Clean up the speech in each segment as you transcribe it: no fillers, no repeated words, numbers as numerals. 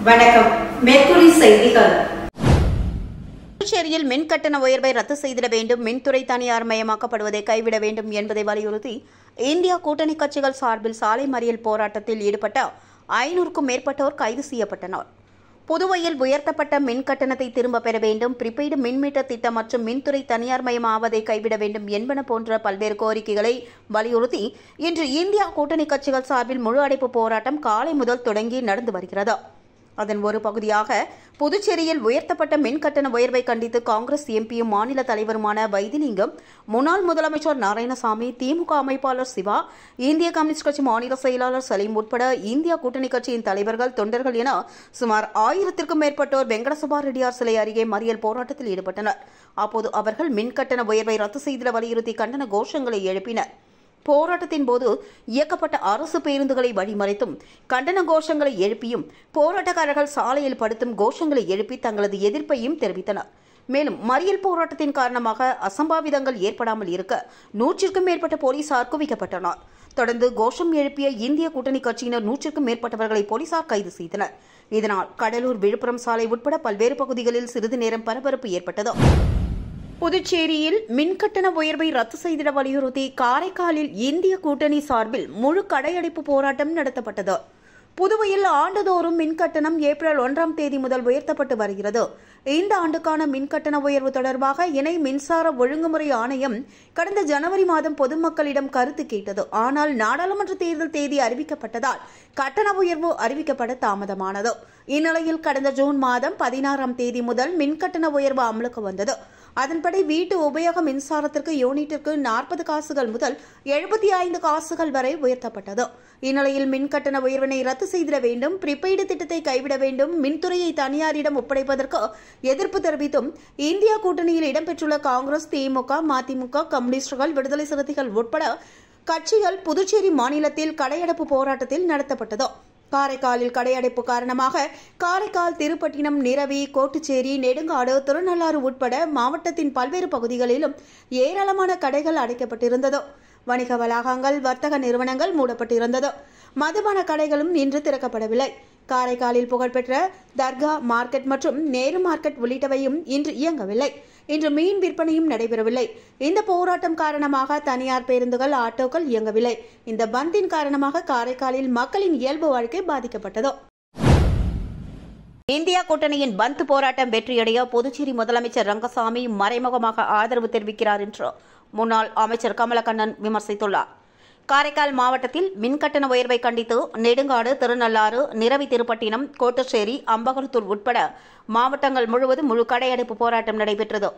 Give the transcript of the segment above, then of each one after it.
வணக்கம். மேற்குறி செய்திகள். புதுச்சேரியில் மின் கட்டண உயர்வை ரத்து செய்திட வேண்டும், மின்துறை தனியார் மயமாக்கப்படுவதை கைவிட வேண்டும் என்பதை வலியுறுத்தி இந்தியா கூட்டணி கட்சிகள் சார்பில் சாலை மறியல் போராட்டத்தில் ஈடுபட்ட 500க்கும் மேற்பட்டோர் கைது செய்யப்பட்டனர். புதுவையில் உயர்த்தப்பட்ட மின் கட்டணத்தை திரும்பப் பெற வேண்டும், பிரிபெய்டு மின் மீட்டர் திட்டம் மற்றும் மின்துறை தனியார் மயமாவதை கைவிட வேண்டும் என்பன போன்ற பல்வேறு கோரிக்கைகளை வலியுறுத்தி இன்று இந்தியா கூட்டணி கட்சிகள் சார்பில் முழு அடைப்பு போராட்டம் காலை முதல் தொடங்கி நடந்து வருகிறது. அதன் ஒரு பகுதியாக புதுச்சேரியில் உயர்த்தப்பட்ட மின் கட்டண உயர்வை கண்டித்து காங்கிரஸ் எம்பியும் மாநில தலைவருமான வைத்திலிங்கம், முன்னாள் முதலமைச்சர் நாராயணசாமி, திமுக அமைப்பாளர் சிவா, இந்திய கம்யூனிஸ்ட் கட்சி மாநில செயலாளர் சலீம் உட்பட இந்தியா கூட்டணி கட்சியின் தலைவர்கள், தொண்டர்கள் என சுமார் 1000க்கும் மேற்பட்டோர் வெங்கடசுப்பா ரெட்டியார் சிலை அருகே மறியல் போராட்டத்தில் ஈடுபட்டனர். அப்போது அவர்கள் மின் கட்டண உயர்வை ரத்து செய்திட வலியுறுத்தி கண்டன கோஷங்களை எழுப்பினர். போராட்டத்தின் போது இயக்கப்பட்ட அரசு பேருந்துகளை வழிமறைத்தும் கண்டன கோஷங்களை எழுப்பியும் போராட்டக்காரர்கள் சாலையில் படுத்தும் கோஷங்களை எழுப்பி தங்களது எதிர்ப்பையும் தெரிவித்தனர். மேலும் மறியல் போராட்டத்தின் காரணமாக அசம்பாவிதங்கள் ஏற்படாமல் இருக்க 100க்கும் மேற்பட்ட போலீசார் குவிக்கப்பட்டனர். தொடர்ந்து கோஷம் எழுப்பிய இந்திய கூட்டணி கட்சியினர் 100க்கும் மேற்பட்டவர்களை போலீசார் கைது செய்தனர். இதனால் கடலூர், விழுப்புரம் சாலை உட்பட பல்வேறு பகுதிகளில் சிறிது நேரம் பரபரப்பு ஏற்பட்டது. புதுச்சேரியில் மின்கட்டண உயர்வை ரத்து செய்திட வலியுறுத்தி காரைக்காலில் இந்திய கூட்டணி சார்பில் முழு கடையடைப்பு போராட்டம் நடத்தப்பட்டது. புதுவையில் ஆண்டுதோறும் மின்கட்டணம் ஏப்ரல் 1ஆம் தேதி முதல் உயர்த்தப்பட்டு வருகிறது. இந்த ஆண்டுக்கான மின்கட்டண உயர்வு தொடர்பாக இணை மின்சார ஒழுங்குமுறை ஆணையம் கடந்த ஜனவரி மாதம் பொதுமக்களிடம் கருத்து கேட்டது. ஆனால் நாடாளுமன்ற தேர்தல் தேதி அறிவிக்கப்பட்டதால் கட்டண உயர்வு அறிவிக்கப்பட தாமதமானது. இந்நிலையில் கடந்த ஜூன் மாதம் 16ஆம் தேதி முதல் மின்கட்டண உயர்வு அமலுக்கு வந்தது. அதன்படி வீட்டு உபயோக மின்சாரத்திற்கு யூனிட்டிற்கு 40 காசுகள் முதல் 75 காசுகள் வரை உயர்த்தப்பட்டது. இந்நிலையில் மின்கட்டண உயர்வினை ரத்து செய்திட வேண்டும், பிரிபெய்டு திட்டத்தை கைவிட வேண்டும், மின்துறையை தனியாரிடம் ஒப்படைப்பதற்கு எதிர்ப்பு தெரிவித்தும் இந்தியா கூட்டணியில் இடம்பெற்றுள்ள காங்கிரஸ், திமுக, மதிமுக, கம்யூனிஸ்டுகள், விடுதலை சிறுத்தைகள் உட்பட கட்சிகள் புதுச்சேரி மாநிலத்தில் கடையடைப்பு போராட்டத்தில் நடத்தப்பட்டது. காரைக்காலில் கடையடைப்பு காரணமாக காரைக்கால், திருப்பட்டினம், நிரவி, கோட்டுச்சேரி, நெடுங்காடு, திருநள்ளாறு உட்பட மாவட்டத்தின் பல்வேறு பகுதிகளிலும் ஏராளமான கடைகள் அடைக்கப்பட்டிருந்தது. வணிக வளாகங்கள், வர்த்தக நிறுவனங்கள் மூடப்பட்டிருந்தது. மதுபான கடைகளும் இன்று திறக்கப்படவில்லை. காரைக்காலில் புகழ்பெற்ற தர்கா மார்க்கெட் மற்றும் நேரு மார்க்கெட் உள்ளிட்டவையும் இன்று இயங்கவில்லை. இன்று மீன் விற்பனையும் நடைபெறவில்லை. இந்த போராட்டம் காரணமாக தனியார் பேருந்துகள், ஆட்டோக்கள் இயங்கவில்லை. இந்த பந்தின் காரணமாக காரைக்காலில் மக்களின் இயல்பு வாழ்க்கை பாதிக்கப்பட்டது. இந்தியா கூட்டணியின் பந்த் போராட்டம் வெற்றியடைய புதுச்சேரி முதலமைச்சர் ரங்கசாமி மறைமுகமாக ஆதரவு தெரிவிக்கிறார் என்று முன்னாள் அமைச்சர் கமலக்கண்ணன் விமர்சித்துள்ளார். காரைக்கால் மாவட்டத்தில் மின்கட்டண உயர்வை கண்டித்து நெடுங்காடு, திருநள்ளாறு, நிரவி, திருப்பட்டினம், கோட்டச்சேரி, அம்பகரத்தூர் உட்பட மாவட்டங்கள் முழுவதும் முழு கடையடைப்பு போராட்டம் நடைபெற்றது.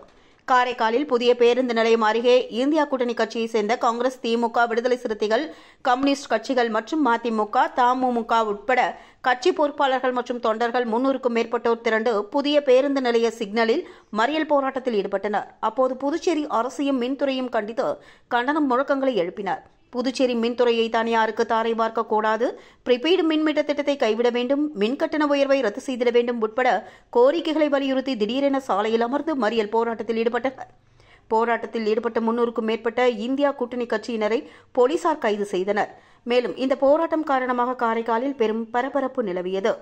காரைக்காலில் புதிய பேருந்து நிலையம் அருகே இந்தியா கூட்டணி கட்சியைச் சேர்ந்த காங்கிரஸ், திமுக, விடுதலை சிறுத்தைகள், கம்யூனிஸ்ட் கட்சிகள் மற்றும் மதிமுக, தமுமுக உட்பட கட்சி பொறுப்பாளர்கள் மற்றும் தொண்டர்கள் 300க்கும் மேற்பட்டோர் திரண்டு புதிய பேருந்து நிலைய சிக்னலில் மறியல் போராட்டத்தில் ஈடுபட்டனர். அப்போது புதுச்சேரி அரசையும் மின்துறையும் கண்டித்து கண்டனம் முழக்கங்களை எழுப்பினர். புதுச்சேரி மின்துறையை தனியாருக்கு தாரை பார்க்கக்கூடாது, பிரிபெய்டு மின் மீட்டர் திட்டத்தை கைவிட வேண்டும், மின்கட்டண உயர்வை ரத்து செய்திட வேண்டும் உட்பட கோரிக்கைகளை வலியுறுத்தி திடீரென சாலையில் அமர்ந்து மறியல் போராட்டத்தில் ஈடுபட்டனர். போராட்டத்தில் ஈடுபட்ட 300க்கும் மேற்பட்ட இந்தியா கூட்டணி கட்சியினரை போலீசார் கைது செய்தனர். மேலும் இந்த போராட்டம் காரணமாக காரைக்காலில் பெரும் பரபரப்பு நிலவியது.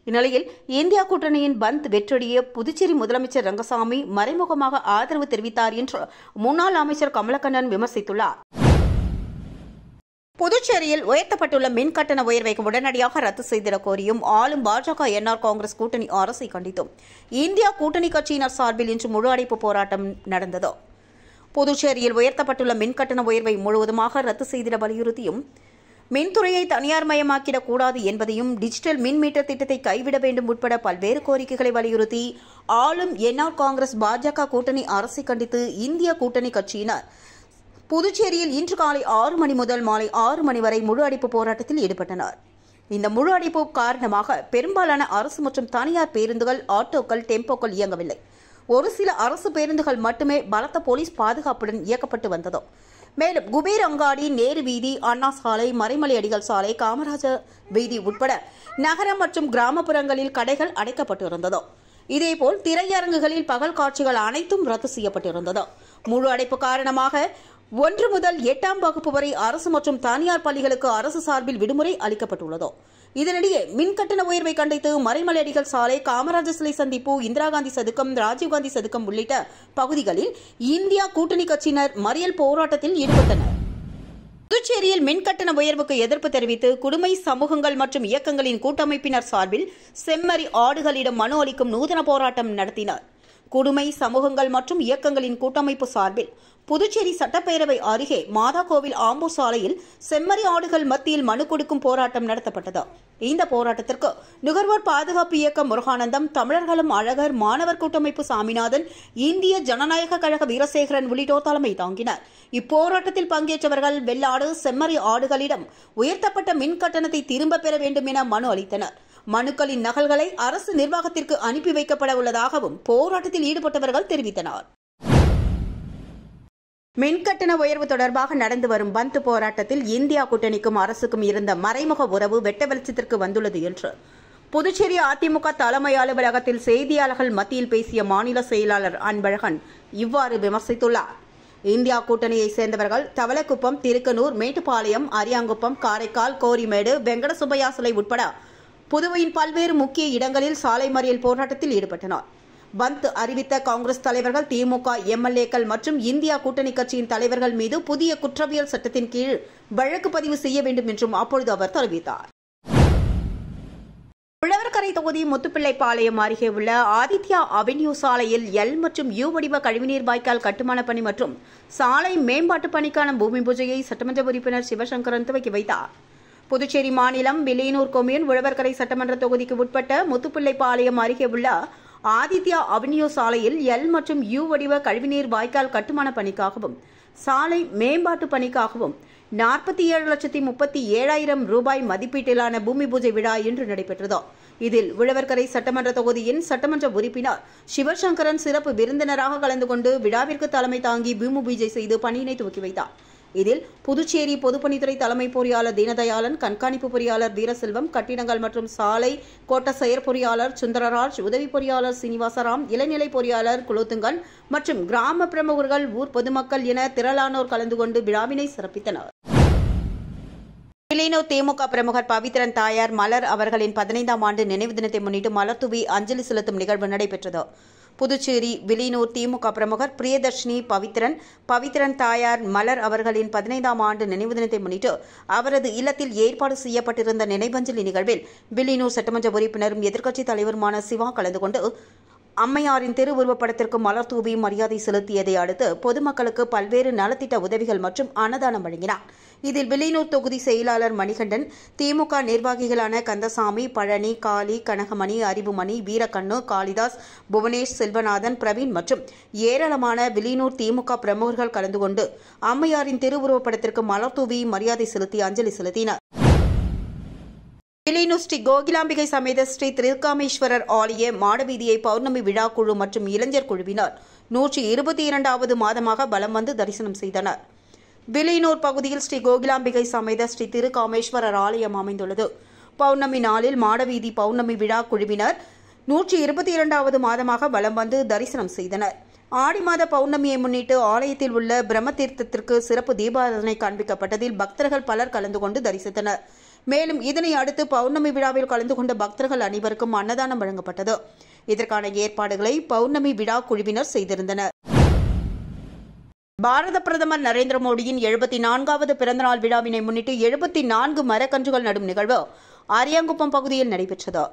இந்நிலையில் இந்தியா கூட்டணியின் பந்த் வெற்றியடைய புதுச்சேரி முதலமைச்சர் ரங்கசாமி மறைமுகமாக ஆதரவு தெரிவித்தார் என்று முன்னாள் அமைச்சர் கமலக்கண்ணன் விமர்சித்துள்ளார். புதுச்சேரியில் உயர்த்தப்பட்டுள்ள மின் கட்டண உயர்வை உடனடியாக ரத்து செய்திடக் கோரியும் ஆளும் பாஜக, என்ஆர் காங்கிரஸ் கூட்டணி அரசை கண்டித்தும் இந்தியா கூட்டணி கட்சியினர் சார்பில் இன்று முழு அடைப்பு போராட்டம் நடந்தது. புதுச்சேரியில் உயர்த்தப்பட்டுள்ள மின் கட்டண உயர்வை முழுவதுமாக ரத்து செய்திட வலியுறுத்தியும் மின்துறையை தனியார் மயமாக்கிடக்கூடாது என்பதையும் டிஜிட்டல் மின் மீட்டர் திட்டத்தை கைவிட வேண்டும் உட்பட பல்வேறு கோரிக்கைகளை வலியுறுத்தி ஆளும் என்ஆர் காங்கிரஸ், பாஜக கூட்டணி அரசை கண்டித்து இந்திய கூட்டணி கட்சியினர் புதுச்சேரியில் இன்று காலை 6 மணி முதல் மாலை 6 மணி வரை முழு அடைப்பு போராட்டத்தில் ஈடுபட்டனர். இந்த முழு அடைப்பு காரணமாக பெரும்பாலான அரசு மற்றும் தனியார் பேருந்துகள், ஆட்டோக்கள், டெம்போக்கள் இயங்கவில்லை. ஒரு சில அரசு பேருந்துகள் மட்டுமே பலத்த போலீஸ் பாதுகாப்புடன் இயக்கப்பட்டு வந்தது. மேலும் குபேர் அங்காடி, நேரு வீதி, அண்ணா சாலை, மறைமலை அடிகள் சாலை, காமராஜர் வீதி உட்பட நகரம் மற்றும் கிராமப்புறங்களில் கடைகள் அடைக்கப்பட்டிருந்தது. இதேபோல் திரையரங்குகளில் பகல் காட்சிகள் அனைத்தும் ரத்து செய்யப்பட்டிருந்தது. முழு அடைப்பு காரணமாக 1 முதல் 8ஆம் வகுப்பு வரை அரசு மற்றும் தனியார் பள்ளிகளுக்கு அரசு சார்பில் விடுமுறை அளிக்கப்பட்டுள்ளது. இதனிடையே மின்கட்டண உயர்வை கண்டித்து மறைமலையடிகள் சாலை, காமராஜர் சிலை சந்திப்பு, இந்திரா காந்தி சதுக்கம், ராஜீவ்காந்தி சதுக்கம் உள்ளிட்ட பகுதிகளில் இந்தியா கூட்டணி கட்சியினர் மறியல் போராட்டத்தில் ஈடுபட்டனர். புதுச்சேரியில் மின்கட்டண உயர்வுக்கு எதிர்ப்பு தெரிவித்து குடிமை சமூகங்கள் மற்றும் இயக்கங்களின் கூட்டமைப்பினர் சார்பில் செம்மறி ஆடுகளிடம் மனு அளிக்கும் நூதன போராட்டம் நடத்தினர். குடிமை சமூகங்கள் மற்றும் இயக்கங்களின் கூட்டமைப்பு சார்பில் புதுச்சேரி சட்டப்பேரவை அருகே மாதாகோவில் ஆம்பூர் சாலையில் செம்மறி ஆடுகள் மத்தியில் மனு கொடுக்கும் போராட்டம் நடத்தப்பட்டது. இந்த போராட்டத்திற்கு நுகர்வோர் பாதுகாப்பு இயக்கம் முருகானந்தம், தமிழர்களும் அழகர், மாணவர் கூட்டமைப்பு சாமிநாதன், இந்திய ஜனநாயக கழக வீரசேகரன் உள்ளிட்டோர் தலைமை தாங்கினர். இப்போராட்டத்தில் பங்கேற்றவர்கள் வெள்ளாடு, செம்மறி ஆடுகளிடம் உயர்த்தப்பட்ட மின் கட்டணத்தை திரும்பப் பெற வேண்டும் என மனு அளித்தனர். மனுக்களின் நகல்களை அரசு நிர்வாகத்திற்கு அனுப்பி வைக்கப்பட உள்ளதாகவும் போராட்டத்தில் ஈடுபட்டவர்கள் தெரிவித்தனர். மின்கட்டண உயர்வு தொடர்பாக நடந்து வரும் பந்த் போராட்டத்தில் இந்தியா கூட்டணிக்கும் அரசுக்கும் இருந்த மறைமுக உறவு வெட்ட வெளிச்சத்திற்கு வந்துள்ளது என்று புதுச்சேரி அதிமுக தலைமை அலுவலகத்தில் செய்தியாளர்கள் மத்தியில் பேசிய மாநில செயலாளர் அன்பழகன் இவ்வாறு விமர்சித்துள்ளார். இந்தியா கூட்டணியை சேர்ந்தவர்கள் தவளக்குப்பம், திருக்கனூர், மேட்டுப்பாளையம், அரியாங்குப்பம், காரைக்கால், கோரிமேடு, வெங்கட சுப்பையா சிலை உட்பட புதுவையின் பல்வேறு முக்கிய இடங்களில் சாலை மறியல் போராட்டத்தில் ஈடுபட்டனர். பந்த் அறிவித்த காங்கிரஸ் தலைவர்கள், திமுக எம்எல்ஏக்கள் மற்றும் இந்தியா கூட்டணி கட்சியின் தலைவர்கள் மீது புதிய குற்றவியல் சட்டத்தின் கீழ் வழக்கு பதிவு செய்ய வேண்டும் என்றும் அப்பொழுது அவர் தெரிவித்தார். உழவர்கரை தொகுதி முத்துப்பிள்ளைப்பாளையம் அருகே உள்ள ஆதித்யா அவென்யூ சாலையில் எல் மற்றும் யூ வடிவ கழிவுநீர் வாய்க்கால் கட்டுமான பணி மற்றும் சாலை மேம்பாட்டு பணிக்கான பூமி பூஜையை சட்டமன்ற உறுப்பினர் சிவசங்கரன் துவக்கி வைத்தார். புதுச்சேரி மாநிலம் வில்லியனூர் கொம்யூன் உழவர்கரை சட்டமன்ற தொகுதிக்கு உட்பட்ட முத்துப்பிள்ளைப்பாளையம் அருகே உள்ள ஆதித்யா அவென்யூ சாலையில் எல் மற்றும் யூ வடிவ கழிவுநீர் வாய்க்கால் கட்டுமான பணிக்காகவும் சாலை மேம்பாட்டு பணிக்காகவும் 47,37,000 ரூபாய் மதிப்பீட்டிலான பூமி பூஜை விழா இன்று நடைபெற்றது. இதில் உழவர்கரை சட்டமன்ற தொகுதியின் சட்டமன்ற உறுப்பினர் சிவசங்கரன் சிறப்பு விருந்தினராக கலந்து கொண்டு விழாவிற்கு தலைமை தாங்கி பூமி பூஜை செய்து பணியினை துவக்கி வைத்தார். இதில் புதுச்சேரி பொதுப்பணித்துறை தலைமை பொறியாளர் தீனதயாளன், கண்காணிப்பு பொறியாளர் வீரசெல்வம், கட்டிடங்கள் மற்றும் சாலை கோட்ட செயற்பொறியாளர் சுந்தரராஜ், உதவி பொறியாளர் சீனிவாசராம், இளநிலை பொறியாளர் குலோத்துங்கன் மற்றும் கிராம பிரமுகர்கள், ஊர் பொதுமக்கள் என திரளானோர் கலந்து கொண்டு விழாவினை சிறப்பித்தனர். வில்லியனூர் திமுக பிரமுகர் பவித்ரன் தாயார் மலர் அவர்களின் 15ஆம் ஆண்டு நினைவு தினத்தை முன்னிட்டு மலர் தூவி அஞ்சலி செலுத்தும் நிகழ்வு நடைபெற்றது. புதுச்சேரி வில்லியனூர் திமுக பிரமுகர் பிரியதர்ஷினி பவித்ரன் தாயார் மலர் அவர்களின் 15ஆம் ஆண்டு நினைவு தினத்தை முன்னிட்டு அவரது இல்லத்தில் ஏற்பாடு செய்யப்பட்டிருந்த நினைவஞ்சலி நிகழ்வில் வில்லியனூர் சட்டமன்ற உறுப்பினரும் எதிர்க்கட்சித் தலைவருமான சிவா கலந்து கொண்டு அம்மையாரின் திருவுருவப்படத்திற்கு மலர் தூவி மரியாதை செலுத்தியதை அடுத்து பொதுமக்களுக்கு பல்வேறு நலத்திட்ட உதவிகள் மற்றும் அன்னதானம் வழங்கினார். இதில் வில்லியனூர் தொகுதி செயலாளர் மணிகண்டன், திமுக நிர்வாகிகளான கந்தசாமி, பழனி, காளி, கனகமணி, அறிவுமணி, வீரக்கண்ணு, காளிதாஸ், புவனேஷ், செல்வநாதன், பிரவீன் மற்றும் ஏராளமான வில்லியனூர் திமுக பிரமுகர்கள் கலந்து கொண்டு அம்மையாரின் திருவுருவப்படத்திற்கு மலர் தூவி மரியாதை செலுத்தி அஞ்சலி செலுத்தினர். வில்லியனூர் ஸ்ரீ கோகிலாம்பிகை சமேத ஸ்ரீ திருக்காமேஸ்வரர் ஆலய மாடவீதியை பௌர்ணமி விழா குழு மற்றும் இளைஞர் குழுவினர் 122வது மாதமாக வலம் வந்து தரிசனம் செய்தனர். வில்லியனூர் பகுதியில் ஸ்ரீ கோகிலாம்பிகை சமேத ஸ்ரீ திருக்காமேஸ்வரர் ஆலயம் அமைந்துள்ளது. பௌர்ணமி நாளில் மாடவீதி பௌர்ணமி விழா குழுவினர் 122வது மாதமாக வலம் வந்து தரிசனம் செய்தனர். ஆடி மாத பௌர்ணமியை முன்னிட்டு ஆலயத்தில் உள்ள பிரம்மதீர்த்தத்திற்கு சிறப்பு தீபாராதனை காண்பிக்கப்பட்டதில் பக்தர்கள் பலர் கலந்து கொண்டு தரிசித்தனர். மேலும் இதனை அடுத்து பௌர்ணமி விழாவில் கலந்து கொண்ட பக்தர்கள் அனைவருக்கும் அன்னதானம் வழங்கப்பட்டது. இதற்கான ஏற்பாடுகளை பௌர்ணமி விழா குழுவினர் செய்திருந்தனர். பாரத பிரதமர் நரேந்திர மோடியின் 74வது பிறந்தநாள் விழாவினை முன்னிட்டு 74 மரக்கன்றுகள் நடும் நிகழ்வு அரியாங்குப்பம் பகுதியில் நடைபெற்றது.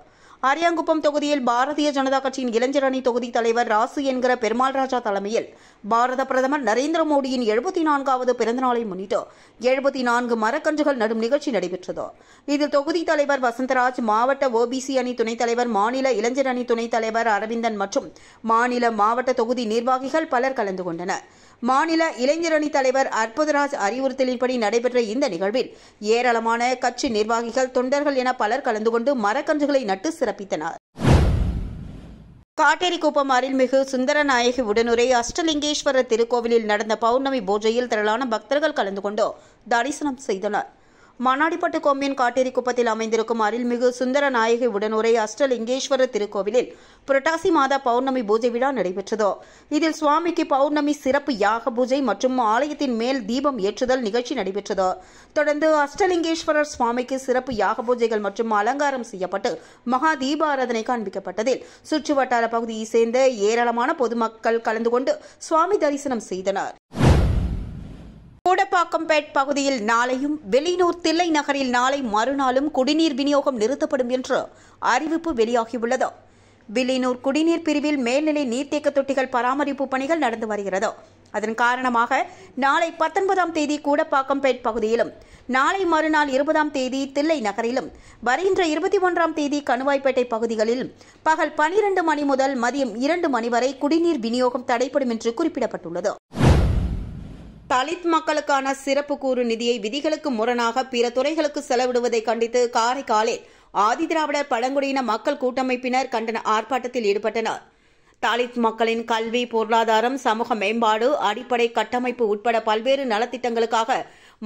அரியாங்குப்பம் தொகுதியில் பாரதிய ஜனதா கட்சியின் இளைஞர் அணி தொகுதி தலைவர் ராசு என்கிற பெருமாள் ராஜா தலைமையில் பாரத பிரதமர் நரேந்திர மோடியின் 74வது பிறந்தநாளை முன்னிட்டு 74 மரக்கன்றுகள் நடும் நிகழ்ச்சி நடைபெற்றது. இதில் தொகுதி தலைவர் வசந்தராஜ், மாவட்ட ஓபிசி அணி துணைத் தலைவர், மாநில இளைஞர் அணி துணைத் தலைவர் அரவிந்தன் மற்றும் மாநில மாவட்ட தொகுதி நிர்வாகிகள் பலர் கலந்து கொண்டனர். மாநில இளைஞர் அணி தலைவர் அற்புதராஜ் அறிவுறுத்தலின்படி நடைபெற்ற இந்த நிகழ்வில் ஏராளமான கட்சி நிர்வாகிகள், தொண்டர்கள் என பலர் கலந்து கொண்டு மரக்கன்றுகளை நட்டு சிறப்பித்தனர். காட்டேரிக்குப்பம் அருள்மிகு சுந்தரநாயகி உடனுரை அஷ்டலிங்கேஸ்வரர் திருக்கோவிலில் நடந்த பௌர்ணமி பூஜையில் திரளான பக்தர்கள் கலந்து கொண்டு தரிசனம் செய்தனர். மண்ணாடிப்பட்டு கொம்யூன் காட்டேரிக்குப்பத்தில் அமைந்திருக்கும் அருள்மிகு சுந்தர நாயகி உடனுரை அஷ்டலிங்கேஸ்வரர் திருக்கோவிலில் புரட்டாசி மாத பௌர்ணமி பூஜை விழா நடைபெற்றது. இதில் சுவாமிக்கு பௌர்ணமி சிறப்பு யாக பூஜை மற்றும் ஆலயத்தின் மேல் தீபம் ஏற்றுதல் நிகழ்ச்சி நடைபெற்றது. தொடர்ந்து அஷ்டலிங்கேஸ்வரர் சுவாமிக்கு சிறப்பு யாக பூஜைகள் மற்றும் அலங்காரம் செய்யப்பட்டு மகா தீபாராதனை காண்பிக்கப்பட்டதில் சுற்றுவட்டார பகுதியை சேர்ந்த ஏராளமான பொதுமக்கள் கலந்து கொண்டு சுவாமி தரிசனம் செய்தனர். கூடப்பாக்கம்பேட் பகுதியில் நாளையும், வெளியூர் தில்லை நகரில் நாளை மறுநாளும் குடிநீர் விநியோகம் நிறுத்தப்படும் என்று அறிவிப்பு வெளியாகியுள்ளது. வெளியூர் குடிநீர் பிரிவில் மேல்நிலை நீர்த்தேக்க தொட்டிகள் பராமரிப்பு பணிகள் நடந்து வருகிறது. அதன் காரணமாக நாளை 19ஆம் தேதி கூடப்பாக்கம்பேட் பகுதியிலும், நாளை மறுநாள் 20ஆம் தேதி தில்லை நகரிலும், வருகின்ற 21ஆம் தேதி கணுவாய்பேட்டை பகுதிகளிலும் பகல் 12 மணி முதல் மதியம் 2 மணி வரை குடிநீர் விநியோகம் தடைப்படும் என்று குறிப்பிடப்பட்டுள்ளது. தலித் மக்களுக்கான சிறப்பு கூறு நிதியை விதிகளுக்கு முரணாக பிற துறைகளுக்கு செலவிடுவதை கண்டித்து காரைக்காலில் ஆதிதிராவிடர் பழங்குடியின மக்கள் கூட்டமைப்பினர் கண்டன ஆர்ப்பாட்டத்தில் ஈடுபட்டனர். தலித் மக்களின் கல்வி, பொருளாதாரம், சமூக மேம்பாடு, அடிப்படை கட்டமைப்பு உட்பட பல்வேறு நலத்திட்டங்களுக்காக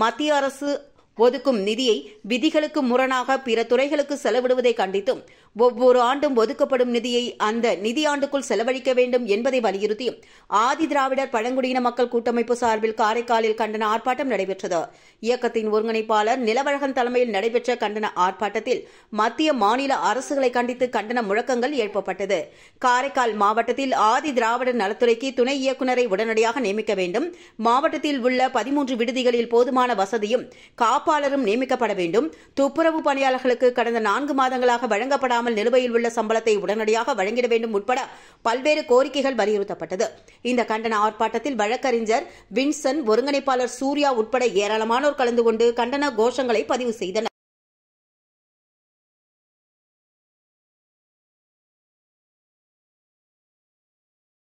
மத்திய அரசு ஒதுக்கும் நிதியை விதிகளுக்கு முரணாக பிற துறைகளுக்கு செலவிடுவதை கண்டித்தும் ஒவ்வொரு ஆண்டும் ஒதுக்கப்படும் நிதியை அந்த நிதியாண்டுக்குள் செலவழிக்க வேண்டும் என்பதை வலியுறுத்தியும் ஆதிதிராவிடர் பழங்குடியின மக்கள் கூட்டமைப்பு சார்பில் காரைக்காலில் கண்டன ஆர்ப்பாட்டம் நடைபெற்றது. இயக்கத்தின் ஒருங்கிணைப்பாளர் நிலவழகன் தலைமையில் நடைபெற்ற கண்டன ஆர்ப்பாட்டத்தில் மத்திய, மாநில அரசுகளை கண்டித்து கண்டன முழக்கங்கள் எழுப்பப்பட்டது. காரைக்கால் மாவட்டத்தில் ஆதிதிராவிடர் நலத்துறைக்கு துணை இயக்குநரை உடனடியாக நியமிக்க வேண்டும். மாவட்டத்தில் உள்ள 13 விடுதிகளில் போதுமான வசதியும் காப்பாளரும் நியமிக்கப்பட வேண்டும். துப்புரவு பணியாளர்களுக்கு கடந்த 4 மாதங்களாக வழங்கப்படாமல் நிலுவையில் உள்ள சம்பளத்தை உடனடியாக வழங்கிட வேண்டும் உட்பட பல்வேறு கோரிக்கைகள் வலியுறுத்தப்பட்டது. இந்த கண்டன ஆர்ப்பாட்டத்தில் வழக்கறிஞர் வின்சன், ஒருங்கிணைப்பாளர் சூர்யா உட்பட ஏராளமானோர் கலந்து கொண்டு கண்டன கோஷங்களை பதிவு செய்தனர்.